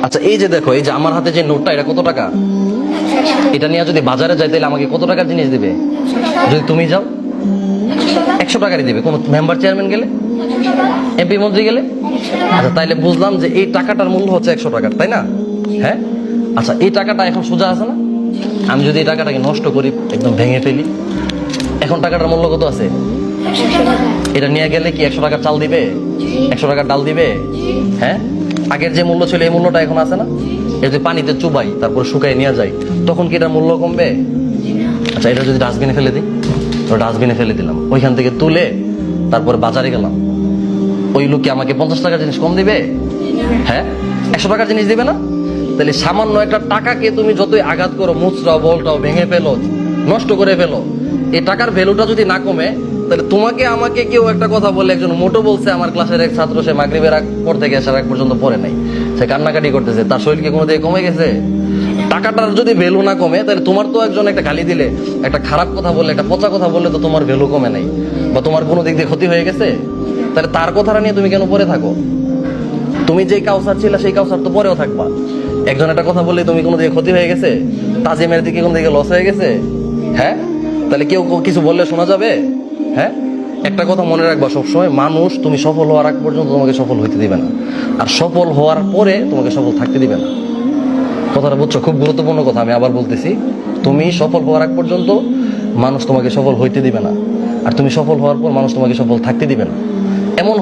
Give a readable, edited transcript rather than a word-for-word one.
আচ্ছা এই যে দেখো, এই যে আমার হাতে যে নোটটা, এটা কত টাকা? এটা নিয়ে যদি বাজারে যাই তাহলে আমাকে কত টাকার জিনিস দিবে? যদি তুমি যাও 100 টাকারই দিবে। কোন মেম্বার চেয়ারম্যান গেলে, এমপি মন্ত্রী গেলে? আচ্ছা তাইলে বুঝলাম যে এই টাকাটার মূল্য হচ্ছে 100 টাকার, তাই না? হ্যাঁ। আচ্ছা এই টাকাটা এখন সোজা আছে না? আমি যদি এই টাকাটাকে নষ্ট করি, একদম ভেঙে ফেলি, এখন টাকাটার মূল্য কত আছে? এটা নিয়ে গেলে কি 100 টাকার চাল দিবে? 100 টাকার ডাল দিবে? হ্যাঁ। আগের যে মূল্য ছিল এই মূল্যটা এখন আছে না? এটা যদি পানিতে চুবাই তারপর শুকাই নিয়ে যাই, তখন কি এটার মূল্য কমবে? আচ্ছা এটা যদি ডাস্টবিনে ফেলে দিই, তো ডাস্টবিনে ফেলে দিলাম, ওইখান থেকে তুলে তারপরে বাজারে গেলাম, ওই লোক কি আমাকে 50 টাকার জিনিস কম দিবে? হ্যাঁ। 100 টাকার জিনিস দিবে না? তাহলে সামান্য একটা টাকাকে তুমি যতই আঘাত করো, মুচড়াও, বলটাও, ভেঙে ফেলো, নষ্ট করে ফেলো, এই টাকার ভ্যালুটা যদি না কমে, তাহলে তোমাকে আমাকে কেউ একটা কথা বলে, একজন মোটো বলছে আমার ক্লাসের এক ছাত্র, সে মাগরিবের আগ পর থেকে আসার আগ পর্যন্ত পড়ে নাই, সে কান্নাকাটি করতেছে, তার শরীর কি কোনো দিকে কমে গেছে? টাকাটার যদি ভ্যালু না কমে, তাহলে তোমার তো একজন একটা গালি দিলে, একটা খারাপ কথা বললে, একটা পচা কথা বললে তো তোমার ভ্যালু কমে নাই, বা তোমার কোনো দিক দিয়ে ক্ষতি হয়ে গেছে? তাহলে তার কথাটা নিয়ে তুমি কেন পড়ে থাকো? তুমি যেই কাউসার ছিল সেই কাউসার তো পরেও থাকবা। একজন একটা কথা বললে তুমি কোনো দিকে ক্ষতি হয়ে গেছে, তাজিমের দিকে কোনো দিকে লস হয়ে গেছে? হ্যাঁ। তাহলে কেউ কিছু বললে শোনা যাবে? হ্যাঁ। একটা কথা মনে রাখবা সবসময়, মানুষ তুমি সফল হওয়ার আগ পর্যন্ত তোমাকে সফল হইতে দিবে না, আর সফল হওয়ার পরে তোমাকে সফল থাকতে দিবে না। কথাটা বুঝছো? খুব গুরুত্বপূর্ণ কথা, আমি আবার বলতেছি, তুমি সফল হওয়ার আগ পর্যন্ত মানুষ তোমাকে সফল হইতে দিবে না, আর তুমি সফল হওয়ার পর মানুষ তোমাকে সফল থাকতে দিবে না। এমন